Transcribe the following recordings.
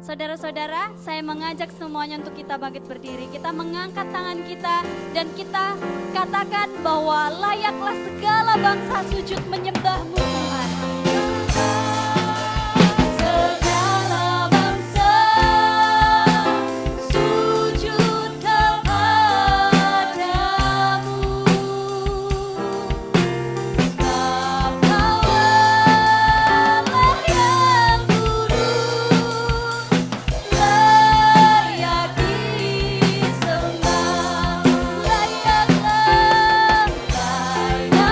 Saudara-saudara, saya mengajak semuanya untuk kita bangkit berdiri. Kita mengangkat tangan kita dan kita katakan bahwa layaklah segala bangsa sujud menyembah-Mu Tuhan. Segala bangsa sujud kepadamu. Sebab Kau Allah yang kudus, layak disembah, layaklah segala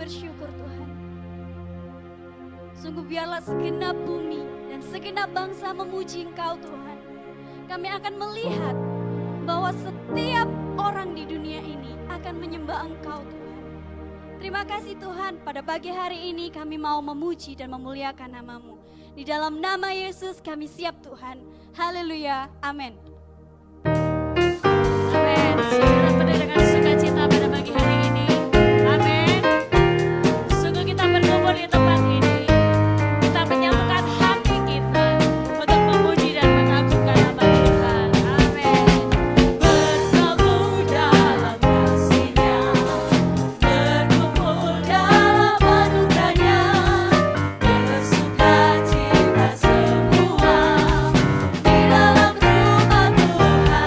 bersyukur Tuhan. Sungguh biarlah segenap bumi dan segenap bangsa memuji Engkau Tuhan. Kami akan melihat bahwa setiap orang di dunia ini akan menyembah Engkau Tuhan. Terima kasih Tuhan, pada pagi hari ini kami mau memuji dan memuliakan nama-Mu. Di dalam nama Yesus kami siap Tuhan. Haleluya, amin. Amin. Saudara penuh dengan sukacita pada pagi hari ini. Amin. Sungguh kita berkumpul di tempat ini. Kita menyatukan hati kita untuk memuji dan mengagungkan nama Tuhan. Amin. Bertemu dalam kasih-Nya, berkumpul dalam anugerah-Nya, bersukacita semua di dalam rumah Tuhan.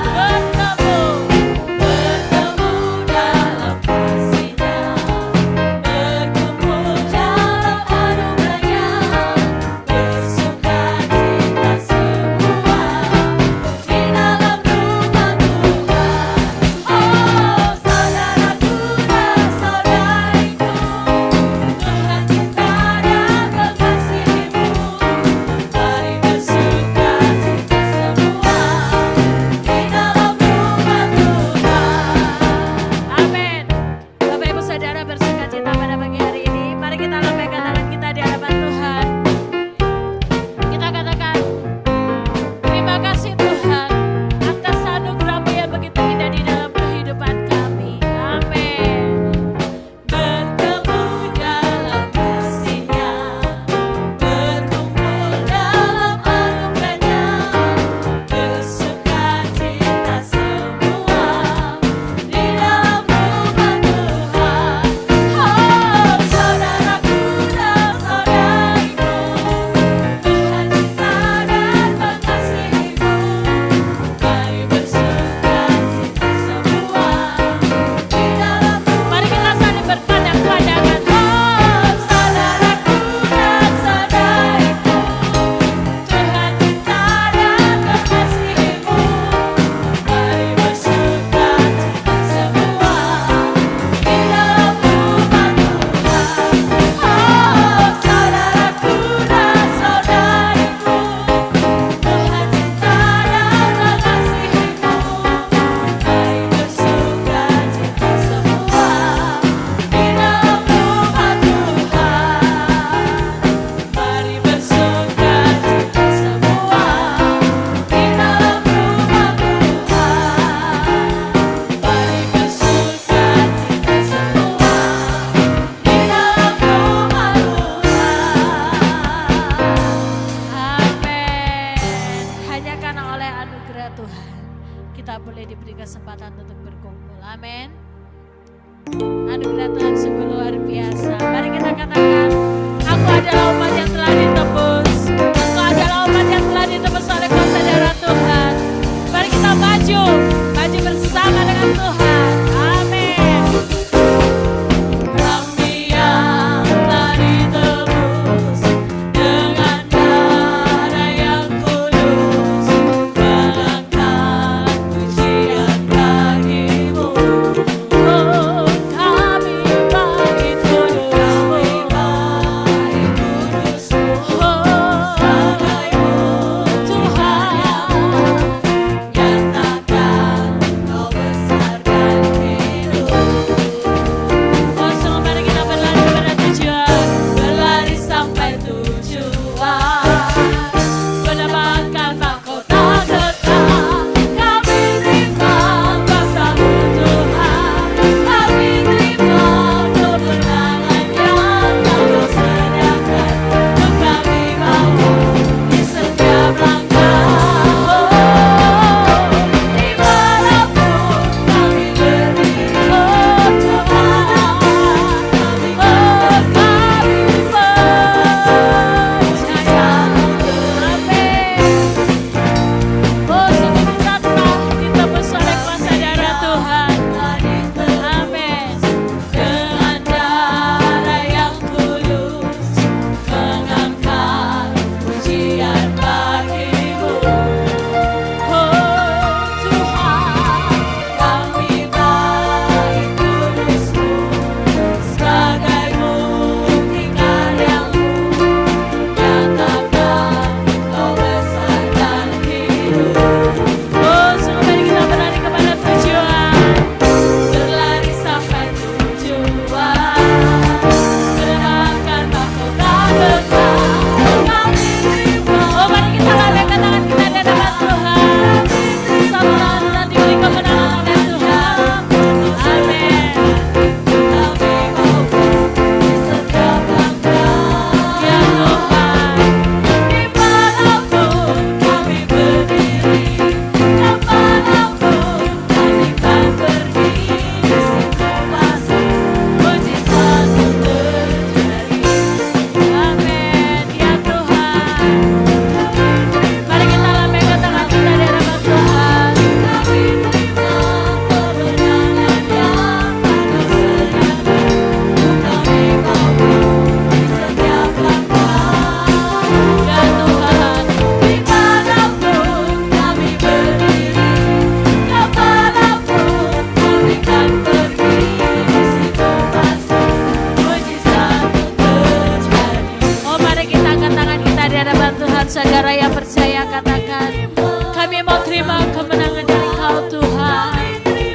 saudara yang percaya katakan, kami mau terima kemenangan dari Kau Tuhan.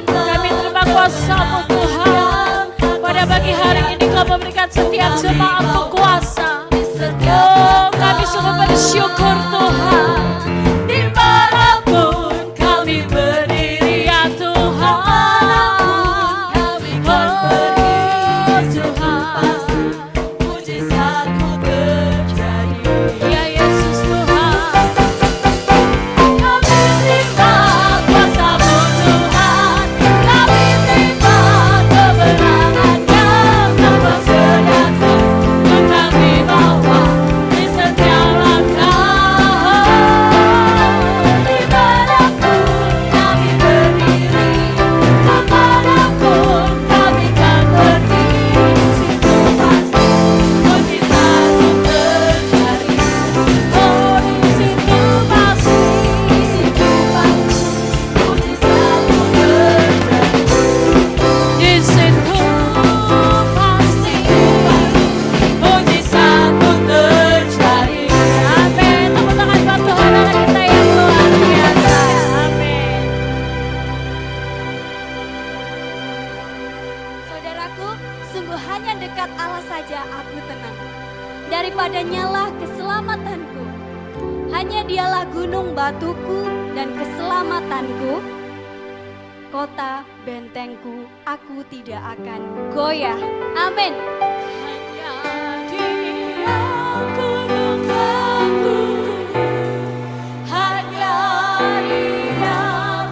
Kami terima kuasa-Mu Tuhan. Pada pagi hari ini Kau memberikan setiap jemaat-Mu kuasa. Oh, kami sungguh bersyukur Tuhan. Dimanapun kami berdiri ya Tuhan. Oh Tuhan, mujizat-Mu terjadi. Ya Yesus Tuhan, kami terima kuasa-Mu Tuhan. Kami terima kebenaran yang tanpa sedakan yang kami bawa di setiap langkah. Dimanapun kami berdiri, kemanapun kami kan pergi, di situ pasti mujizat-Mu terjadi. Oh, di situ pasti mujizat-Mu terjadi. Di situ pasti mujizat-Mu terjadi. Amin. Tepuk tangan buat Tuhan Allah kita yang luar biasa. Amin. Saudaraku, sungguh hanya dekat Allah saja aku tenang. Daripadanya keselamatanku. Hanya Dialah gunung batuku dan keselamatanku. Kota bentengku, aku tidak akan goyah. Amin. Hanya Dia gunung batuku, hanya Dia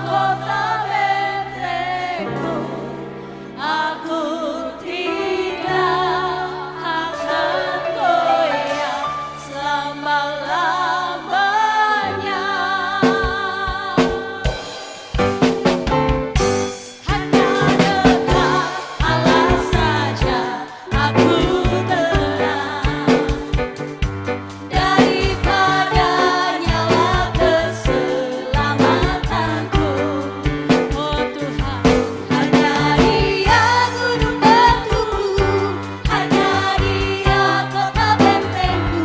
kota bentengku. Aku tidak akan goyah selama-lamanya. Hanya dekat Allah saja aku tenang. Daripadanya keselamatanku. Oh Tuhan, hanya Dia gunung batuku, hanya Dia kota bentengku.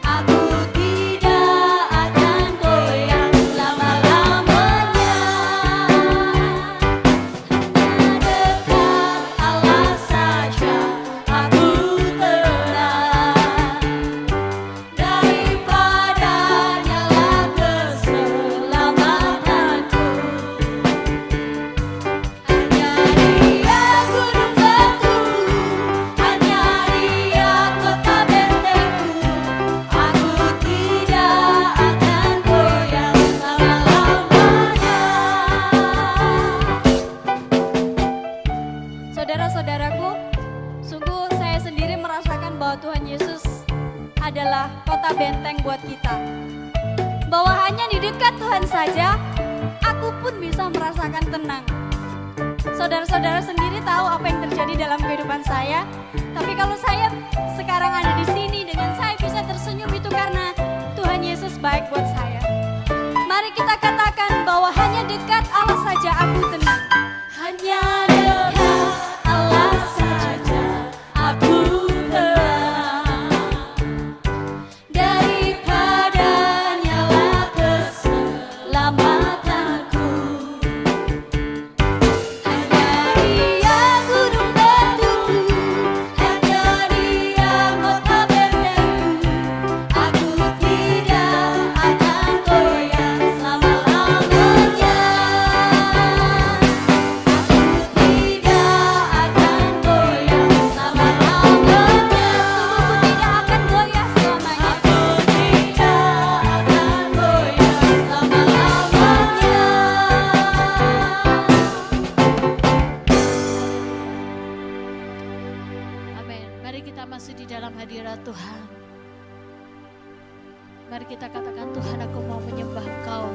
Aku tidak akan goyah selama-lamanya. Dekat Allah saja aku tenang. Daripadanya keselamatanku. Hanya Dia gunung batuku, hanya Dia kota bentengku. Aku tidak akan goyah selama-lamanya. Saudara-saudaraku, sungguh saya sendiri merasakan bahwa Tuhan Yesus adalah kota benteng buat kita. Bahwa hanya di dekat Tuhan saja, aku pun bisa merasakan tenang. Saudara-saudara sendiri tahu apa yang terjadi dalam kehidupan saya. Tapi kalau saya sekarang ada di sini dengan saya bisa tersenyum, itu karena Tuhan Yesus baik buat saya. Mari kita katakan bahwa hanya dekat Allah saja aku tenang. Hanya dekat Allah saja aku tenang. Daripadanya keselamatanku. Hanya Dia gunung batuku, hanya Dia kota bentengku. Aku tidak akan goyah selama-lamanya. Tuhan. Mari kita katakan, Tuhan, aku mau menyembah Engkau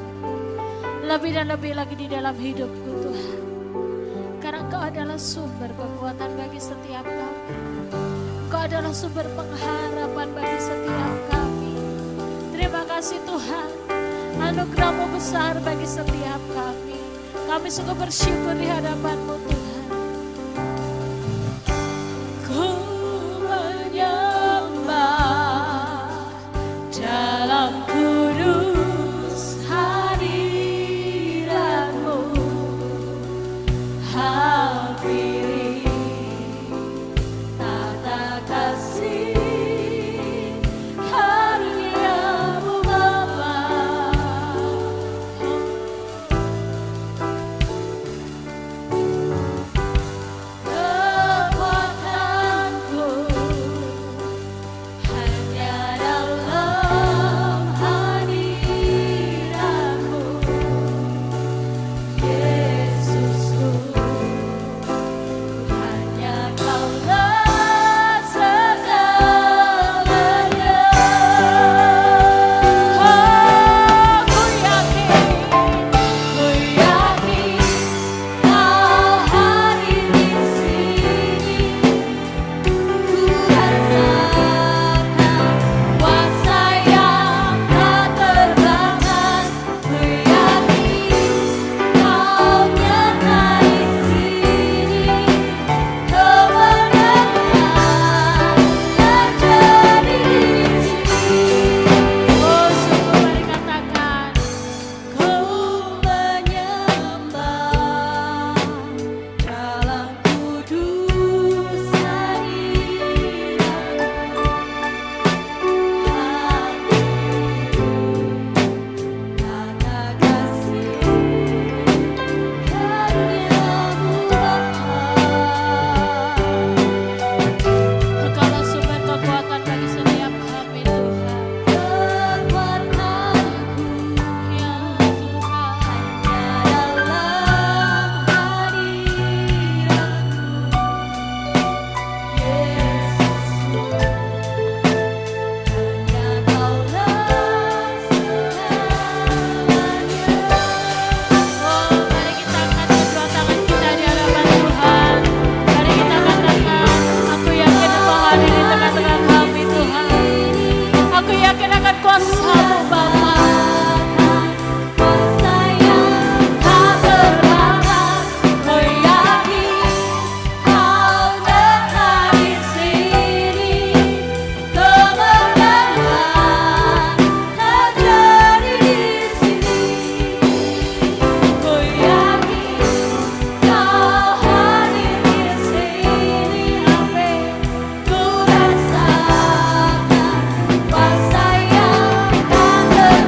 lebih dan lebih lagi di dalam hidupku, Tuhan. Karena Engkau adalah sumber kekuatan bagi setiap kami. Engkau adalah sumber pengharapan bagi setiap kami. Terima kasih Tuhan, anugerah-Mu besar bagi setiap kami. Kami sungguh bersyukur di hadapan-Mu Tuhan. Ku menyembah dalam Ku rasakan kuasa yang tak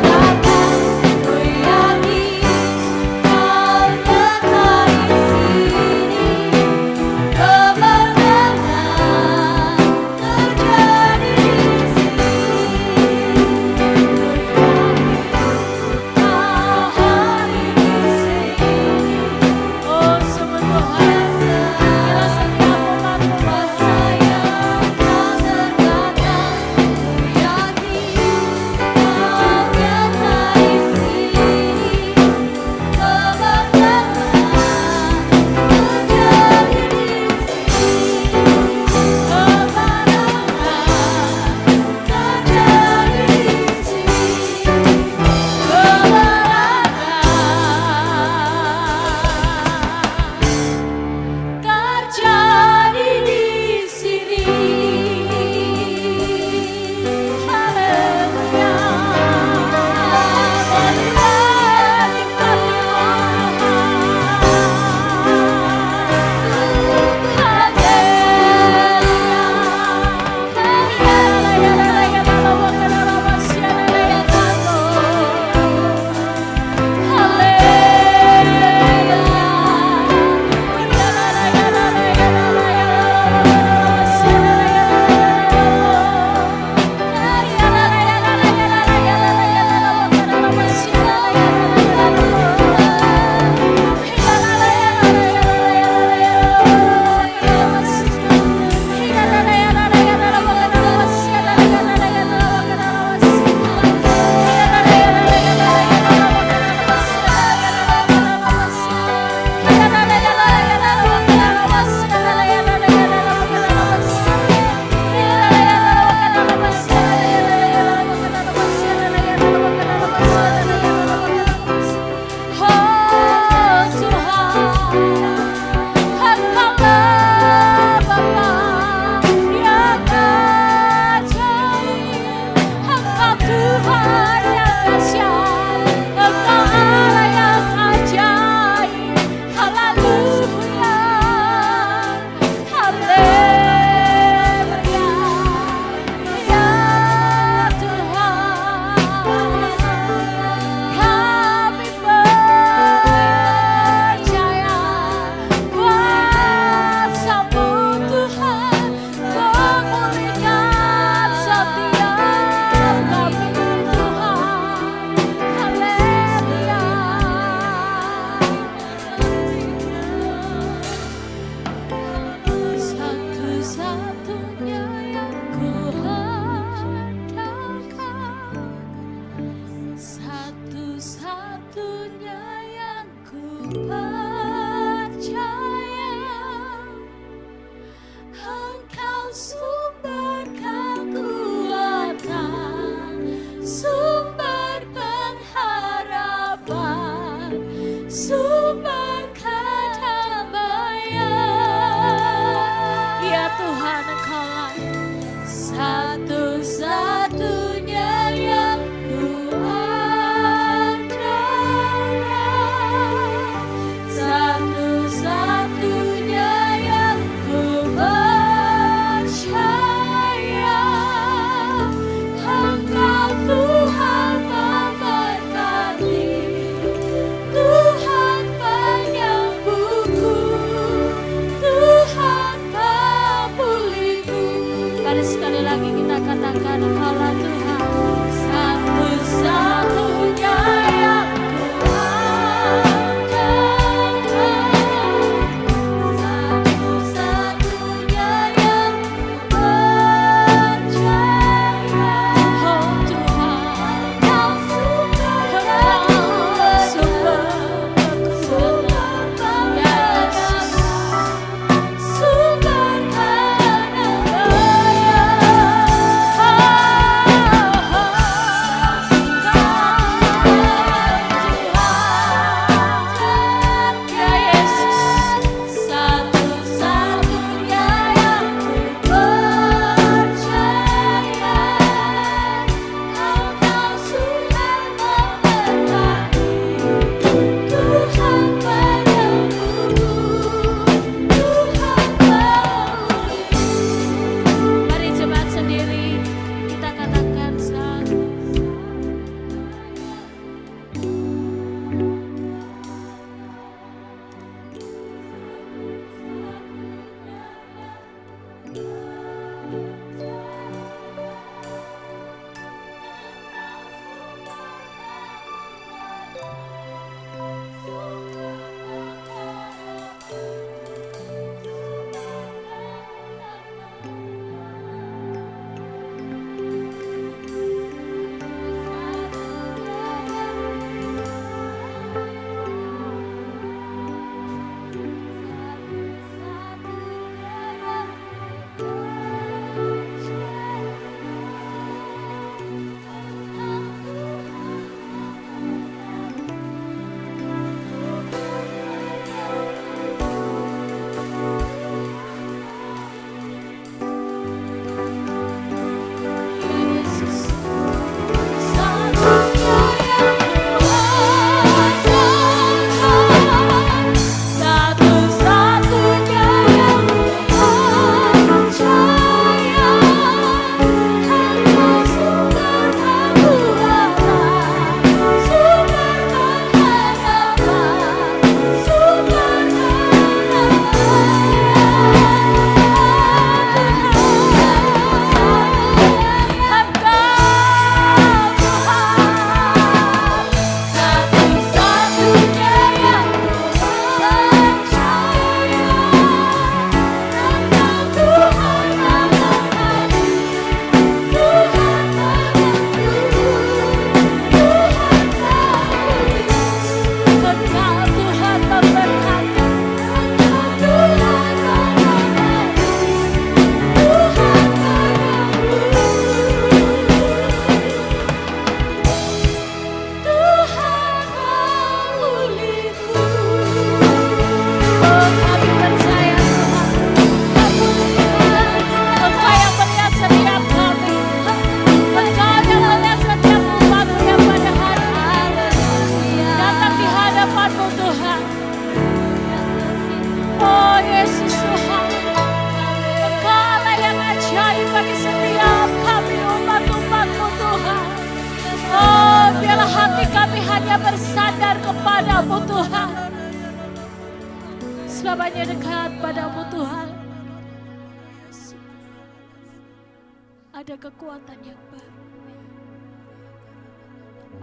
Ada kekuatan yang baru.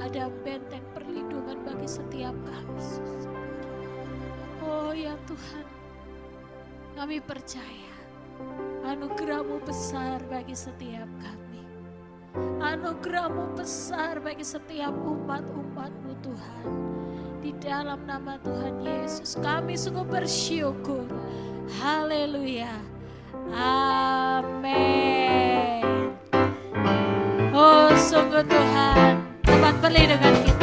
Ada benteng perlindungan bagi setiap kami. Oh ya Tuhan, kami percaya anugerah-Mu besar bagi setiap kami. Anugerah-Mu besar bagi setiap umat-umat-Mu Tuhan. Di dalam nama Tuhan Yesus kami sungguh bersyukur. Haleluya. Amin. Oh sungguh Tuhan, tempat perlindungan kita.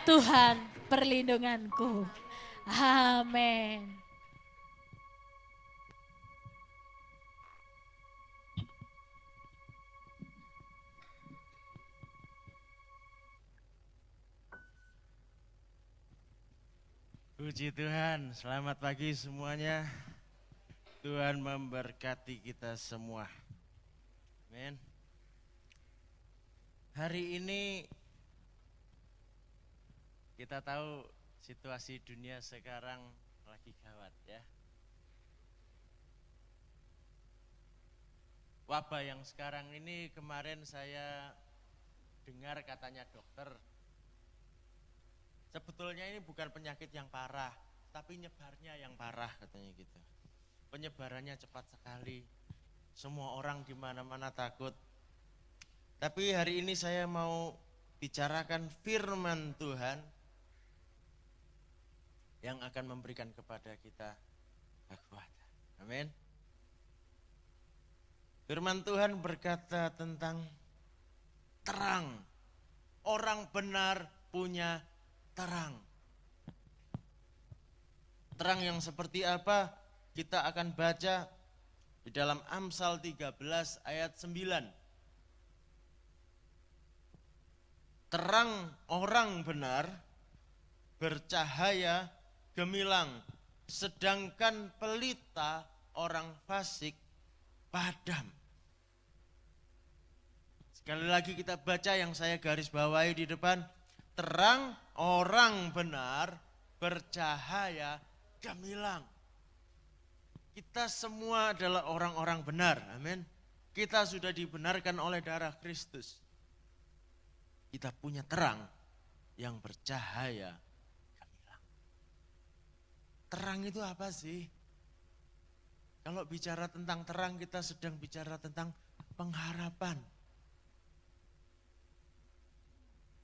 Tuhan perlindunganku. Amin. Puji Tuhan, selamat pagi semuanya. Tuhan memberkati kita semua. Amin. Hari ini kita tahu situasi dunia sekarang lagi gawat ya. Wabah yang sekarang ini kemarin saya dengar katanya dokter, sebetulnya ini bukan penyakit yang parah, tapi nyebarnya yang parah katanya gitu. Penyebarannya cepat sekali, semua orang di mana-mana takut. Tapi hari ini saya mau bicarakan firman Tuhan yang akan memberikan kepada kita kekuatan. Amin. Firman Tuhan berkata tentang terang. Orang benar punya terang. Terang yang seperti apa? Kita akan baca di dalam Amsal 13 ayat 9. Terang orang benar bercahaya gemilang, sedangkan pelita orang fasik padam. Sekali lagi kita baca yang saya garis bawahi di depan. Terang orang benar bercahaya gemilang. Kita semua adalah orang-orang benar, amin. Kita sudah dibenarkan oleh darah Kristus. Kita punya terang yang bercahaya gemilang. Terang itu apa sih? Kalau bicara tentang terang, kita sedang bicara tentang pengharapan.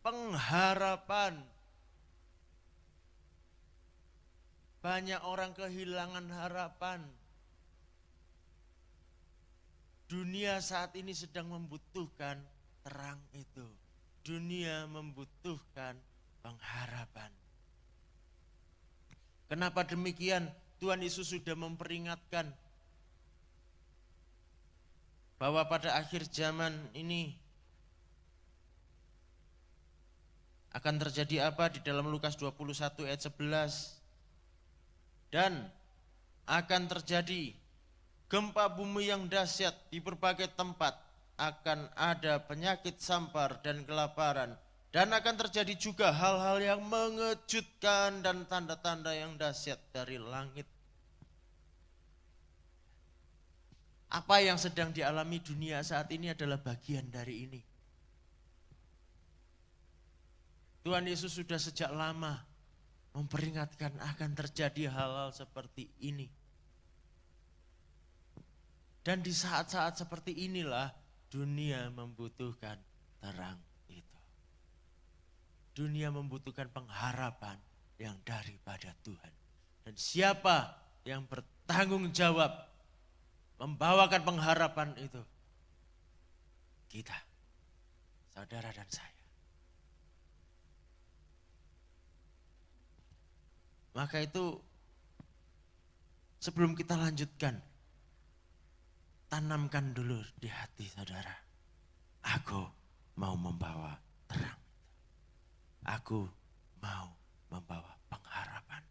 Pengharapan. Banyak orang kehilangan harapan. Dunia saat ini sedang membutuhkan terang itu. Dunia membutuhkan pengharapan. Kenapa demikian? Tuhan Yesus sudah memperingatkan bahwa pada akhir zaman ini akan terjadi apa di dalam Lukas 21 ayat 11. Dan akan terjadi gempa bumi yang dahsyat di berbagai tempat, akan ada penyakit sampar dan kelaparan, dan akan terjadi juga hal-hal yang mengejutkan dan tanda-tanda yang dahsyat dari langit. Apa yang sedang dialami dunia saat ini adalah bagian dari ini. Tuhan Yesus sudah sejak lama memperingatkan akan terjadi hal-hal seperti ini. Dan di saat-saat seperti inilah dunia membutuhkan terang itu. Dunia membutuhkan pengharapan yang daripada Tuhan. Dan siapa yang bertanggung jawab membawakan pengharapan itu? Kita, saudara dan saya. Maka itu sebelum kita lanjutkan, tanamkan dulu di hati saudara. Aku mau membawa terang. Aku mau membawa pengharapan.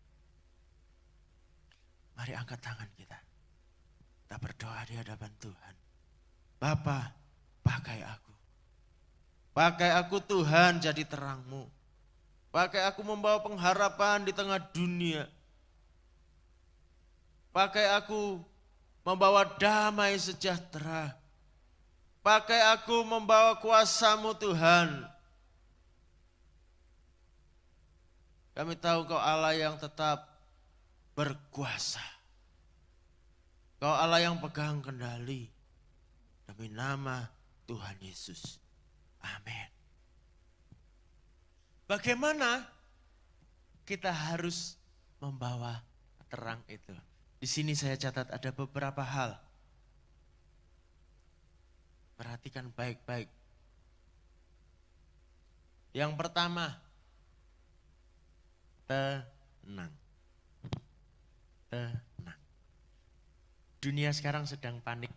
Mari angkat tangan kita. Kita berdoa di hadapan Tuhan. Bapa, pakai aku. Pakai aku Tuhan jadi terangmu. Pakai aku membawa pengharapan di tengah dunia. Pakai aku membawa damai sejahtera. Pakai aku membawa kuasa-Mu Tuhan. Kami tahu Kau Allah yang tetap berkuasa. Kau Allah yang pegang kendali. Demi nama Tuhan Yesus. Amin. Bagaimana kita harus membawa terang itu? Di sini saya catat ada beberapa hal. Perhatikan baik-baik. Yang pertama, tenang. Tenang. Dunia sekarang sedang panik.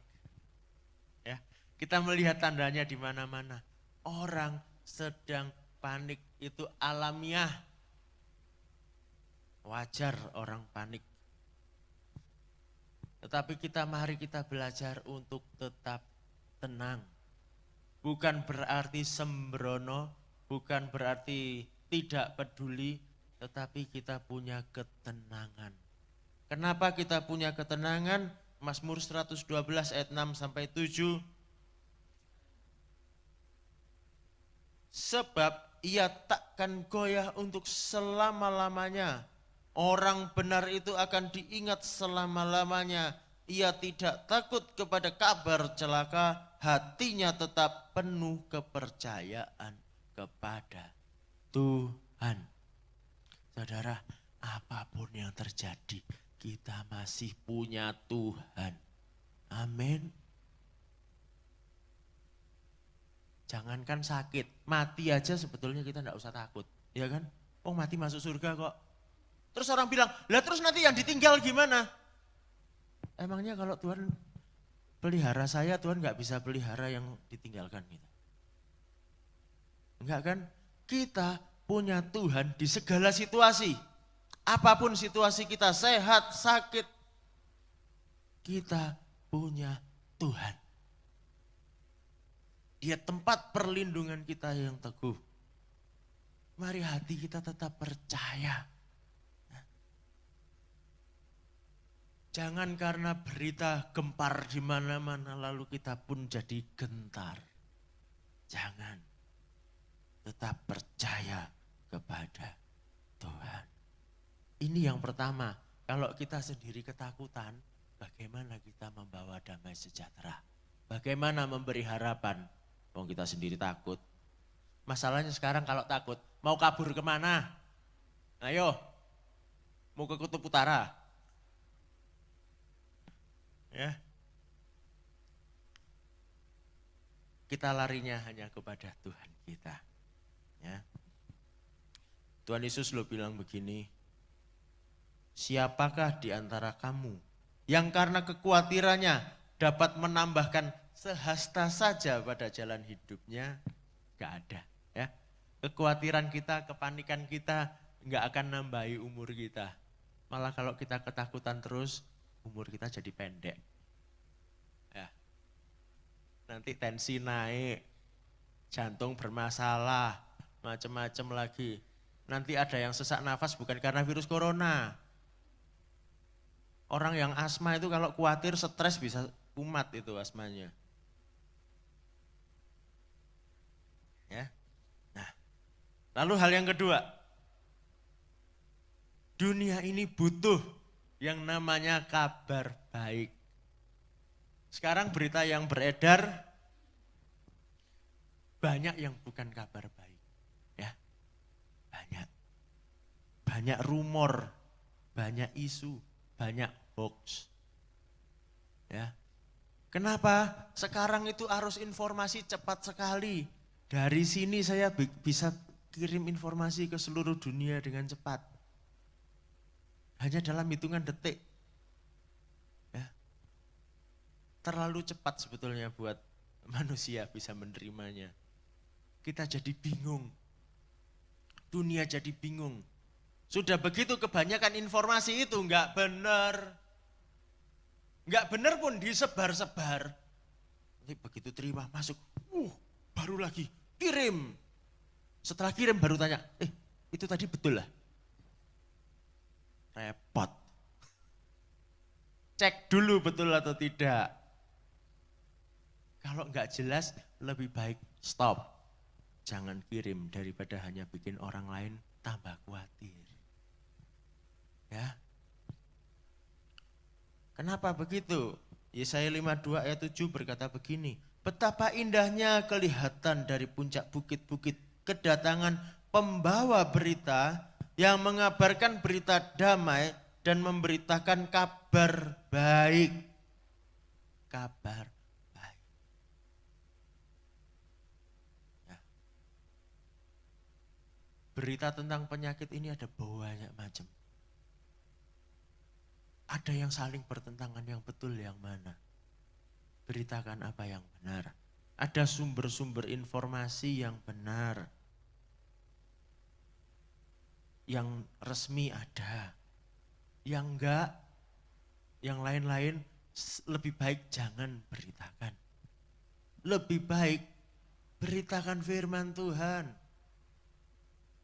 Ya, kita melihat tandanya di mana-mana. Orang sedang panik, itu alamiah. Wajar orang panik. Tetapi mari kita belajar untuk tetap tenang. Bukan berarti sembrono, bukan berarti tidak peduli, tetapi kita punya ketenangan. Kenapa kita punya ketenangan? Mazmur 112 ayat 6 sampai 7. Sebab ia takkan goyah untuk selama-lamanya. Orang benar itu akan diingat selama-lamanya. Ia tidak takut kepada kabar celaka, hatinya tetap penuh kepercayaan kepada Tuhan. Saudara, apapun yang terjadi, kita masih punya Tuhan. Amin. Jangankan sakit, mati aja sebetulnya kita enggak usah takut. Ya kan? Oh mati masuk surga kok. Terus orang bilang, lah terus nanti yang ditinggal gimana? Emangnya kalau Tuhan pelihara saya, Tuhan enggak bisa pelihara yang ditinggalkan kita? Enggak kan? Kita punya Tuhan di segala situasi. Apapun situasi kita, sehat, sakit, kita punya Tuhan. Dia tempat perlindungan kita yang teguh. Mari hati kita tetap percaya. Jangan karena berita gempar di mana-mana lalu kita pun jadi gentar. Jangan. Tetap percaya kepada Tuhan. Ini yang pertama, kalau kita sendiri ketakutan, bagaimana kita membawa damai sejahtera? Bagaimana memberi harapan? Oh kita sendiri takut. Masalahnya sekarang kalau takut, mau kabur kemana? Ayo, mau ke Kutub Utara. Ya. Kita larinya hanya kepada Tuhan kita. Ya. Tuhan Yesus lo bilang begini, siapakah di antara kamu yang karena kekhawatirannya dapat menambahkan sehasta saja pada jalan hidupnya? Gak ada. Ya. Kekhawatiran kita, kepanikan kita gak akan nambahi umur kita. Malah kalau kita ketakutan terus, umur kita jadi pendek. Ya. Nanti tensi naik, jantung bermasalah, macam-macam lagi. Nanti ada yang sesak nafas bukan karena virus corona. Orang yang asma itu kalau khawatir, stres bisa kumat itu asmanya. Ya. Nah, lalu hal yang kedua, dunia ini butuh yang namanya kabar baik. Sekarang berita yang beredar banyak yang bukan kabar baik. Ya. Banyak. Banyak rumor, banyak isu, banyak hoax. Ya. Kenapa? Sekarang itu arus informasi cepat sekali. Dari sini saya bisa kirim informasi ke seluruh dunia dengan cepat. Hanya dalam hitungan detik. Ya. Terlalu cepat sebetulnya buat manusia bisa menerimanya. Kita jadi bingung. Dunia jadi bingung. Sudah begitu kebanyakan informasi itu enggak benar. Enggak benar pun disebar-sebar. Nanti begitu terima masuk, baru lagi kirim. Setelah kirim baru tanya, itu tadi betul lah? Repot. Cek dulu betul atau tidak. Kalau enggak jelas lebih baik stop. Jangan kirim daripada hanya bikin orang lain tambah khawatir. Ya. Kenapa begitu? Yesaya 52 ayat 7 berkata begini, betapa indahnya kelihatan dari puncak bukit-bukit kedatangan pembawa berita yang mengabarkan berita damai dan memberitakan kabar baik. Kabar baik. Ya. Berita tentang penyakit ini ada banyak macam. Ada yang saling bertentangan, yang betul yang mana. Beritakan apa yang benar. Ada sumber-sumber informasi yang benar. Yang resmi ada. Yang enggak, yang lain-lain lebih baik jangan beritakan. Lebih baik beritakan firman Tuhan.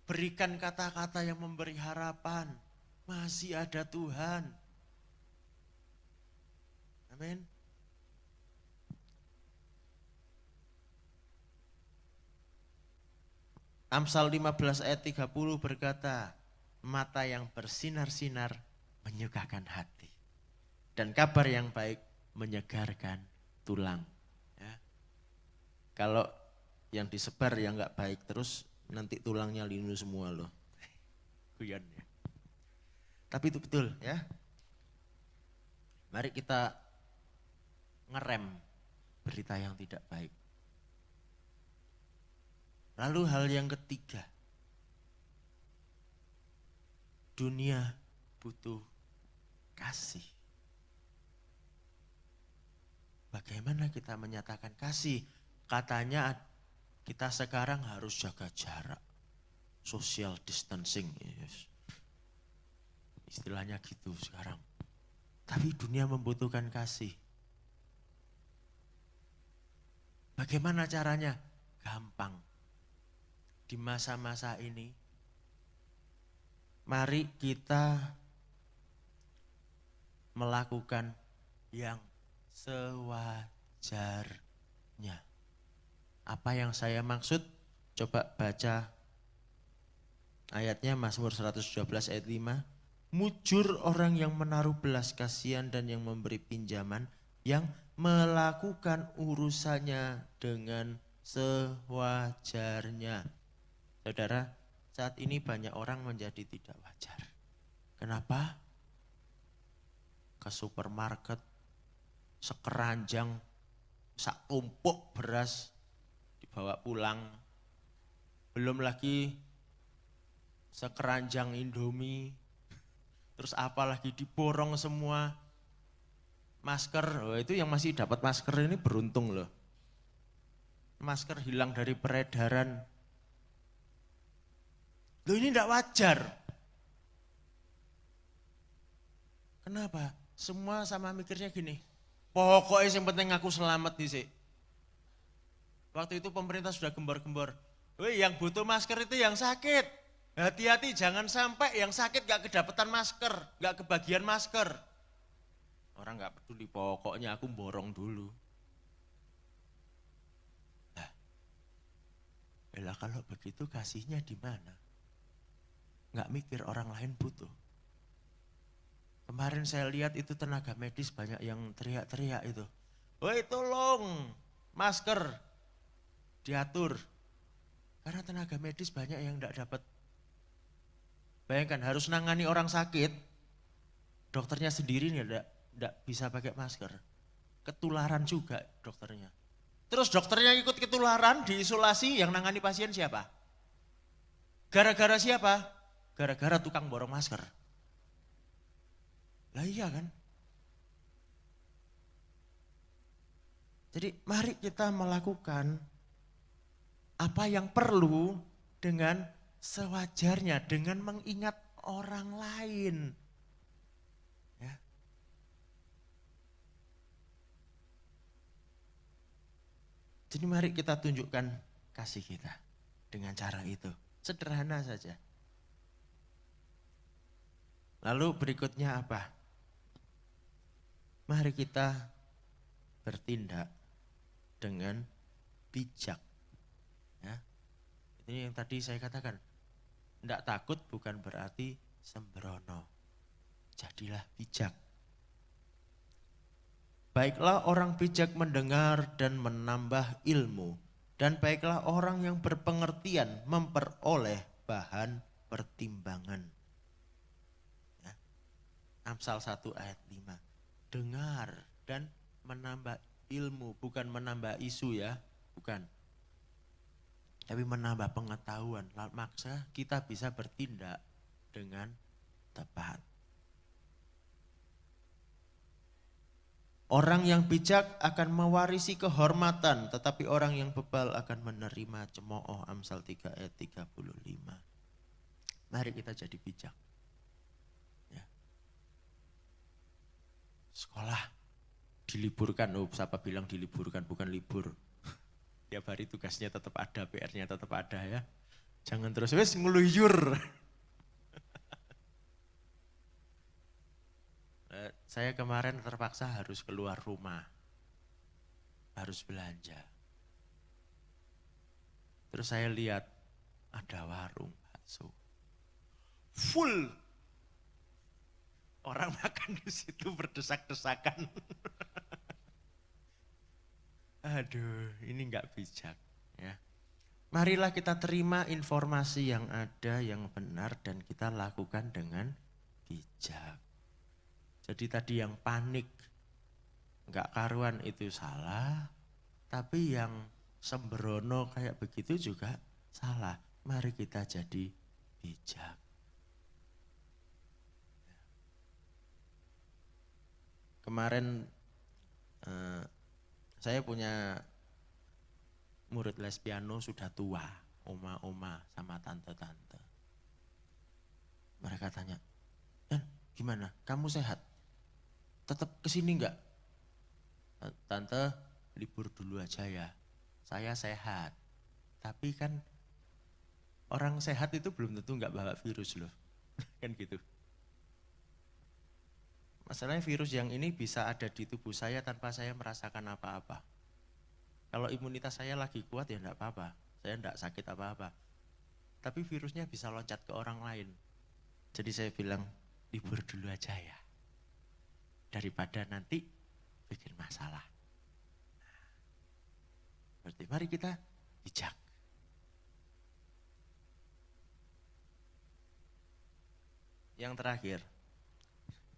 Berikan kata-kata yang memberi harapan. Masih ada Tuhan. Amin. Amsal 15 ayat 30 berkata, mata yang bersinar-sinar menyukakan hati. Dan kabar yang baik menyegarkan tulang. Ya. Kalau yang disebar yang nggak baik terus nanti tulangnya linu semua loh. Guyon ya. Tapi itu betul ya. Mari kita ngerem berita yang tidak baik. Lalu hal yang ketiga, dunia butuh kasih. Bagaimana kita menyatakan kasih? Katanya kita sekarang harus jaga jarak, social distancing. Yes. Istilahnya gitu sekarang. Tapi dunia membutuhkan kasih. Bagaimana caranya? Gampang. Di masa-masa ini, mari kita melakukan yang sewajarnya. Apa yang saya maksud? Coba baca ayatnya Mazmur 112 ayat 5. Mujur orang yang menaruh belas kasihan dan yang memberi pinjaman, yang melakukan urusannya dengan sewajarnya. Saudara, saat ini banyak orang menjadi tidak wajar. Kenapa? Ke supermarket, sekeranjang, sak tumpuk beras dibawa pulang. Belum lagi sekeranjang Indomie, terus apalagi diborong semua. Masker, itu yang masih dapat masker ini beruntung loh. Masker hilang dari peredaran. Loh ini tidak wajar. Kenapa? Semua sama mikirnya gini, pokoknya yang penting aku selamat nih. Waktu itu pemerintah sudah gembor-gembor, yang butuh masker itu yang sakit. Hati-hati jangan sampai yang sakit gak kedapetan masker, gak kebagian masker. Orang gak peduli, pokoknya aku borong dulu. Nah, kalau begitu kasihnya di mana? Nggak mikir orang lain butuh. Kemarin saya lihat itu tenaga medis banyak yang teriak-teriak itu. Woi tolong masker diatur. Karena tenaga medis banyak yang enggak dapat. Bayangkan harus nangani orang sakit, dokternya sendiri nih enggak bisa pakai masker. Ketularan juga dokternya. Terus dokternya ikut ketularan, diisolasi, yang nangani pasien siapa? Gara-gara siapa? Gara-gara tukang borong masker. Lah iya kan? Jadi mari kita melakukan apa yang perlu dengan sewajarnya, dengan mengingat orang lain. Ya. Jadi mari kita tunjukkan kasih kita dengan cara itu. Sederhana saja. Lalu berikutnya apa? Mari kita bertindak dengan bijak. Ya. Ini yang tadi saya katakan. Tidak takut bukan berarti sembrono. Jadilah bijak. Baiklah orang bijak mendengar dan menambah ilmu. Dan baiklah orang yang berpengertian memperoleh bahan pertimbangan. Amsal 1 ayat 5. Dengar dan menambah ilmu, bukan menambah isu ya, bukan. Tapi menambah pengetahuan, maksa kita bisa bertindak dengan tepat. Orang yang bijak akan mewarisi kehormatan, tetapi orang yang bebal akan menerima cemooh. Amsal 3 ayat 35. Mari kita jadi bijak. Sekolah diliburkan, siapa bilang diliburkan, bukan libur. Tiap hari tugasnya tetap ada, PR-nya tetap ada ya. Jangan terus wes ngeluyur. Saya kemarin terpaksa harus keluar rumah, harus belanja. Terus saya lihat ada warung bakso, full orang makan di situ berdesak-desakan. Aduh, ini nggak bijak ya. Marilah kita terima informasi yang ada, yang benar, dan kita lakukan dengan bijak. Jadi tadi yang panik, nggak karuan itu salah, tapi yang sembrono kayak begitu juga salah. Mari kita jadi bijak. Kemarin saya punya murid les piano sudah tua, oma-oma sama tante-tante. Mereka tanya, "Dan gimana? Kamu sehat? Tetap kesini enggak?" "Tante, libur dulu aja ya. Saya sehat." Tapi kan orang sehat itu belum tentu enggak bawa virus loh. Kan gitu. Masalahnya virus yang ini bisa ada di tubuh saya tanpa saya merasakan apa-apa. Kalau imunitas saya lagi kuat ya enggak apa-apa, saya enggak sakit apa-apa. Tapi virusnya bisa loncat ke orang lain. Jadi saya bilang, libur dulu aja ya. Daripada nanti bikin masalah. Berarti mari kita bijak. Yang terakhir,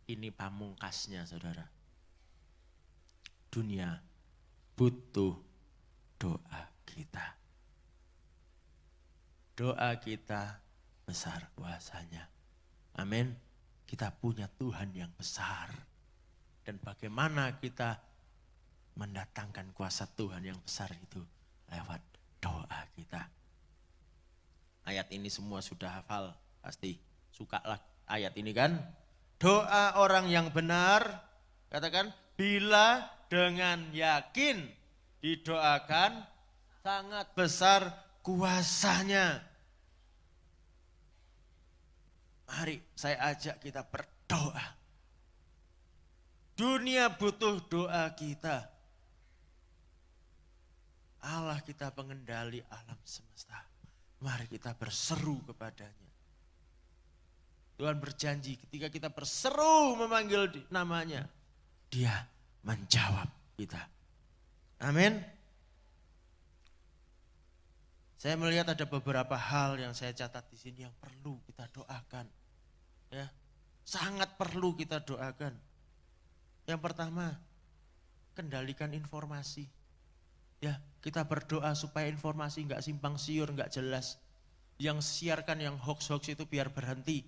ini pamungkasnya saudara. Dunia butuh doa kita. Doa kita besar kuasanya. Amin. Kita punya Tuhan yang besar. Dan bagaimana kita mendatangkan kuasa Tuhan yang besar itu lewat doa kita. Ayat ini semua sudah hafal, pasti sukalah ayat ini kan. Doa orang yang benar, katakan, bila dengan yakin didoakan, sangat besar kuasanya. Mari saya ajak kita berdoa. Dunia butuh doa kita. Allah kita pengendali alam semesta. Mari kita berseru kepadanya. Tuhan berjanji ketika kita berseru memanggil namanya, Dia menjawab kita. Amin. Saya melihat ada beberapa hal yang saya catat di sini yang perlu kita doakan. Ya, sangat perlu kita doakan. Yang pertama, kendalikan informasi. Ya, kita berdoa supaya informasi enggak simpang siur, enggak jelas. Yang siarkan yang hoax-hoax itu biar berhenti.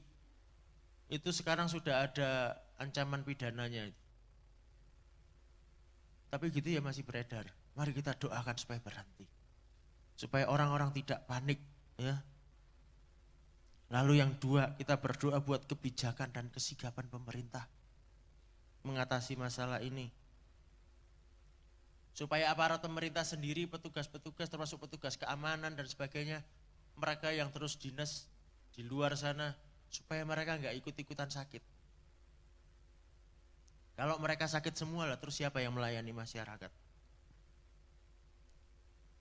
Itu sekarang sudah ada ancaman pidananya. Tapi gitu ya masih beredar. Mari kita doakan supaya berhenti. Supaya orang-orang tidak panik. Ya. Lalu yang dua, kita berdoa buat kebijakan dan kesigapan pemerintah. Mengatasi masalah ini. Supaya aparat pemerintah sendiri, petugas-petugas termasuk petugas keamanan dan sebagainya. Mereka yang terus dinas di luar sana. Supaya mereka enggak ikut-ikutan sakit. Kalau mereka sakit semua lah, terus siapa yang melayani masyarakat?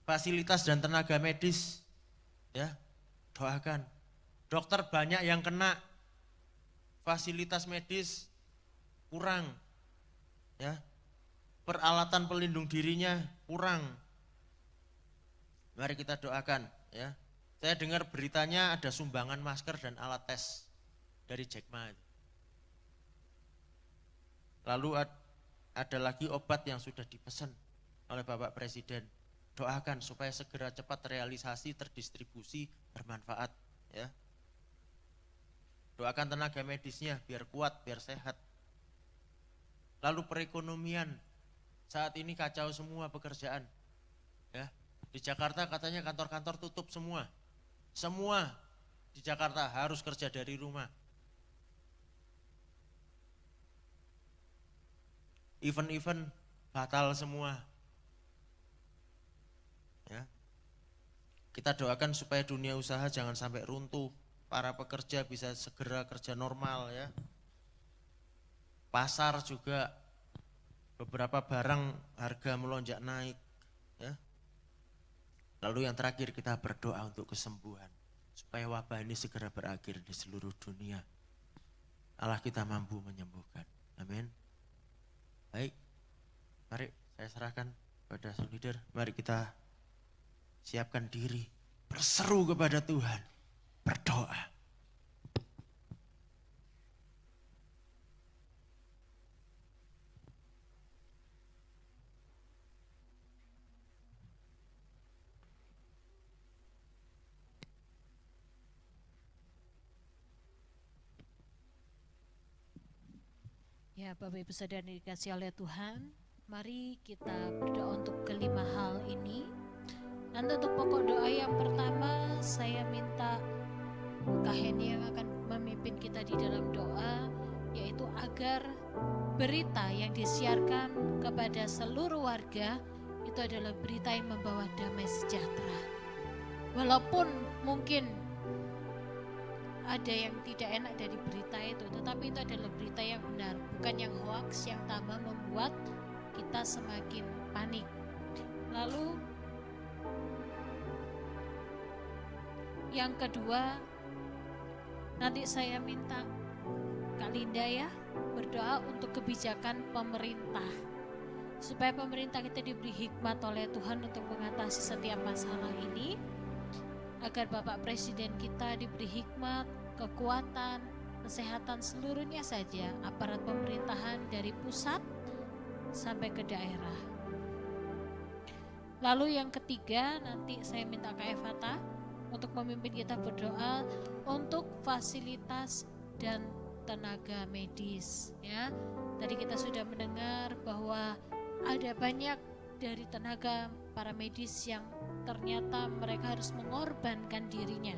Fasilitas dan tenaga medis, ya, doakan. Dokter banyak yang kena, fasilitas medis kurang, ya, peralatan pelindung dirinya kurang. Mari kita doakan, ya. Saya dengar beritanya ada sumbangan masker dan alat tes dari Jack Ma. Lalu ada lagi obat yang sudah dipesan oleh Bapak Presiden. Doakan supaya segera cepat realisasi, terdistribusi, bermanfaat. Ya. Doakan tenaga medisnya biar kuat, biar sehat. Lalu perekonomian, saat ini kacau semua pekerjaan. Ya. Di Jakarta katanya kantor-kantor tutup semua. Semua di Jakarta harus kerja dari rumah. Event-event batal semua. Ya. Kita doakan supaya dunia usaha jangan sampai runtuh. Para pekerja bisa segera kerja normal ya. pasar juga beberapa barang harga melonjak naik. Ya. Lalu yang terakhir kita berdoa untuk kesembuhan. Supaya wabah ini segera berakhir di seluruh dunia. Allah kita mampu menyembuhkan. Amin. Baik, mari saya serahkan pada sang leader. Mari kita siapkan diri, berseru kepada Tuhan, berdoa. Ya, Bapak Ibu Saudara yang dikasihi oleh Tuhan, mari kita berdoa untuk kelima hal ini. Nanti untuk pokok doa yang pertama, saya minta Kak Heni yang akan memimpin kita di dalam doa, yaitu agar berita yang disiarkan kepada seluruh warga itu adalah berita yang membawa damai sejahtera. Walaupun mungkin ada yang tidak enak dari berita itu, tetapi itu adalah berita yang benar, bukan yang hoax yang tambah membuat kita semakin panik. Lalu yang kedua, nanti saya minta Kak Linda ya berdoa untuk kebijakan pemerintah, supaya pemerintah kita diberi hikmat oleh Tuhan untuk mengatasi setiap masalah ini, agar Bapak Presiden kita diberi hikmat, kekuatan, kesehatan seluruhnya saja, aparat pemerintahan dari pusat sampai ke daerah. Lalu yang ketiga, nanti saya minta Kak Evata untuk memimpin kita berdoa untuk fasilitas dan tenaga medis. Ya, tadi kita sudah mendengar bahwa ada banyak dari tenaga para medis yang ternyata mereka harus mengorbankan dirinya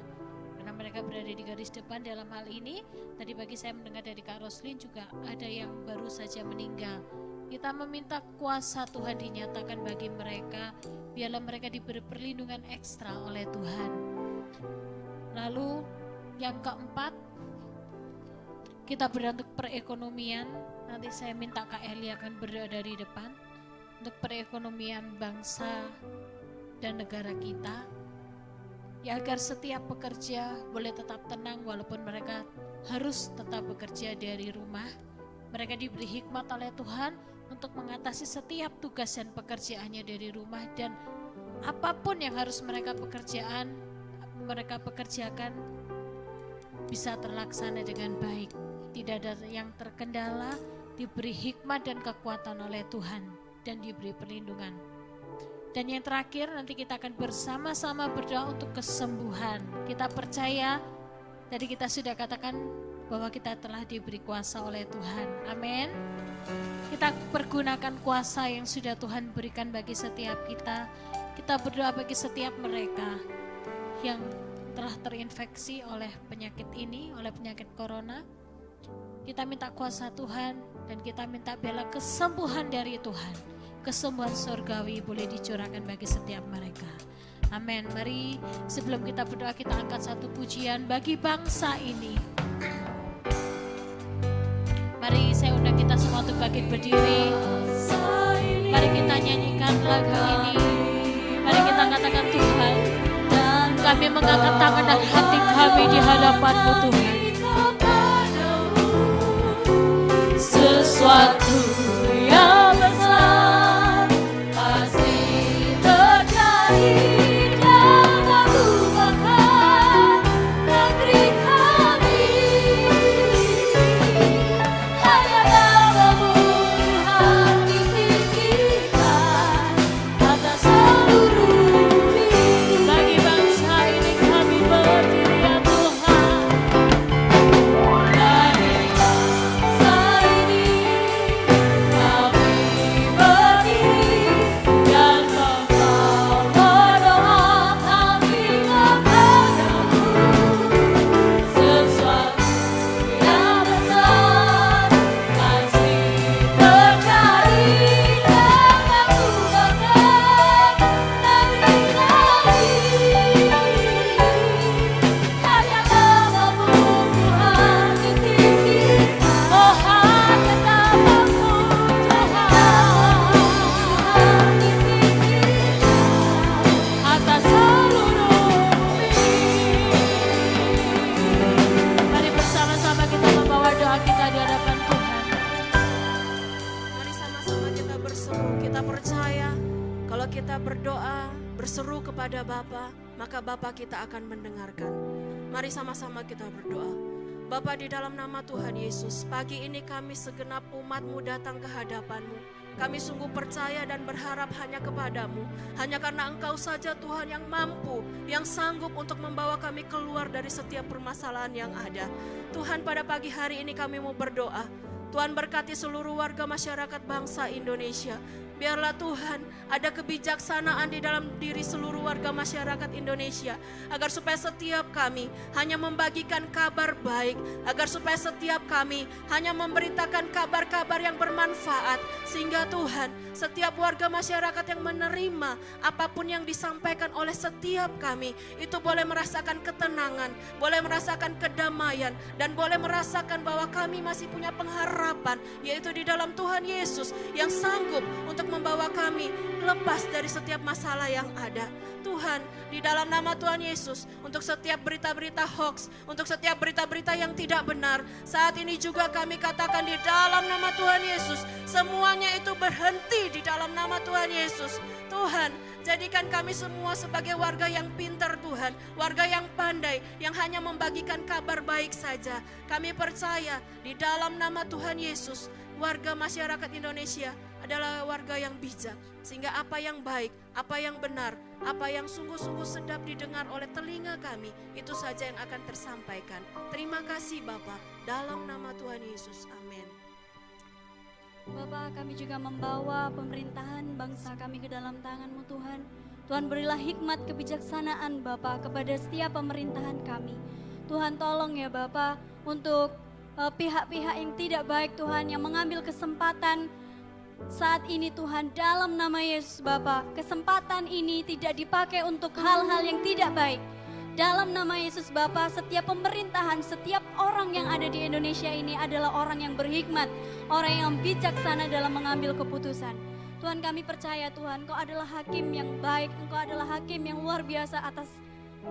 karena mereka berada di garis depan dalam hal ini. Tadi pagi saya mendengar dari Kak Roslin juga ada yang baru saja meninggal. Kita meminta kuasa Tuhan dinyatakan bagi mereka, biarlah mereka diberi perlindungan ekstra oleh Tuhan. Lalu yang keempat, kita berdoa untuk perekonomian. Nanti saya minta Kak Eli akan berdoa dari depan untuk perekonomian bangsa dan negara kita, ya, agar setiap pekerja boleh tetap tenang walaupun mereka harus tetap bekerja dari rumah. Mereka diberi hikmat oleh Tuhan untuk mengatasi setiap tugas dan pekerjaannya dari rumah, dan apapun yang harus mereka pekerjakan bisa terlaksana dengan baik, tidak ada yang terkendala, diberi hikmat dan kekuatan oleh Tuhan dan diberi perlindungan. Dan yang terakhir, nanti kita akan bersama-sama berdoa untuk kesembuhan. Kita percaya, tadi kita sudah katakan bahwa kita telah diberi kuasa oleh Tuhan. Amin. Kita pergunakan kuasa yang sudah Tuhan berikan bagi setiap kita. Kita berdoa bagi setiap mereka yang telah terinfeksi oleh penyakit ini, oleh penyakit corona. Kita minta kuasa Tuhan dan kita minta bela kesembuhan dari Tuhan. Kesembuhan surgawi boleh dicurahkan bagi setiap mereka. Amin. Mari sebelum kita berdoa, kita angkat satu pujian bagi bangsa ini. Mari saya undang kita semua untuk bangkit berdiri. Mari kita nyanyikan lagu ini. Mari kita katakan, Tuhan, kami mengangkat tangan dan hati kami di hadapan-Mu, Tuhan. Sesuatu yang besar pasti terjadi dan mengubahkan negeri kami. Hanya nama-Mu Tuhan ditinggikan atas seluruh bumi. Bagi bangsa ini kami berdiri, ya Tuhan. kita berdoa, berseru kepada Bapa, maka Bapa kita akan mendengarkan. Mari sama-sama kita berdoa. Bapa, di dalam nama Tuhan Yesus, pagi ini kami segenap umat-Mu datang ke hadapan-Mu. Kami sungguh percaya dan berharap hanya kepadamu. Hanya karena Engkau saja Tuhan yang mampu, yang sanggup untuk membawa kami keluar dari setiap permasalahan yang ada. Tuhan, pada pagi hari ini kami mau berdoa. Tuhan, berkati seluruh warga masyarakat bangsa Indonesia. Biarlah Tuhan ada kebijaksanaan di dalam diri seluruh warga masyarakat Indonesia. Agar supaya setiap kami hanya membagikan kabar baik. Agar supaya setiap kami hanya memberitakan kabar-kabar yang bermanfaat. Sehingga Tuhan, setiap warga masyarakat yang menerima apapun yang disampaikan oleh setiap kami, itu boleh merasakan ketenangan, boleh merasakan kedamaian, dan boleh merasakan bahwa kami masih punya pengharapan, yaitu di dalam Tuhan Yesus yang sanggup untuk membawa kami lepas dari setiap masalah yang ada. Tuhan, di dalam nama Tuhan Yesus, untuk setiap berita-berita hoax, untuk setiap berita-berita yang tidak benar, saat ini juga kami katakan di dalam nama Tuhan Yesus, semuanya itu berhenti di dalam nama Tuhan Yesus. Tuhan, jadikan kami semua sebagai warga yang pintar Tuhan, warga yang pandai, yang hanya membagikan kabar baik saja. Kami percaya di dalam nama Tuhan Yesus, warga masyarakat Indonesia adalah warga yang bijak, sehingga apa yang baik, apa yang benar, apa yang sungguh-sungguh sedap didengar oleh telinga kami, itu saja yang akan tersampaikan. Terima kasih Bapa, dalam nama Tuhan Yesus, amin. Bapa, kami juga membawa pemerintahan bangsa kami ke dalam tangan-Mu Tuhan. Tuhan, berilah hikmat kebijaksanaan Bapa kepada setiap pemerintahan kami. Tuhan, tolong ya Bapa untuk pihak-pihak yang tidak baik Tuhan, yang mengambil kesempatan saat ini Tuhan, dalam nama Yesus Bapa, kesempatan ini tidak dipakai untuk hal-hal yang tidak baik. Dalam nama Yesus Bapa, setiap pemerintahan, setiap orang yang ada di Indonesia ini adalah orang yang berhikmat, orang yang bijaksana dalam mengambil keputusan. Tuhan, kami percaya Tuhan, Engkau adalah hakim yang baik, Engkau adalah hakim yang luar biasa atas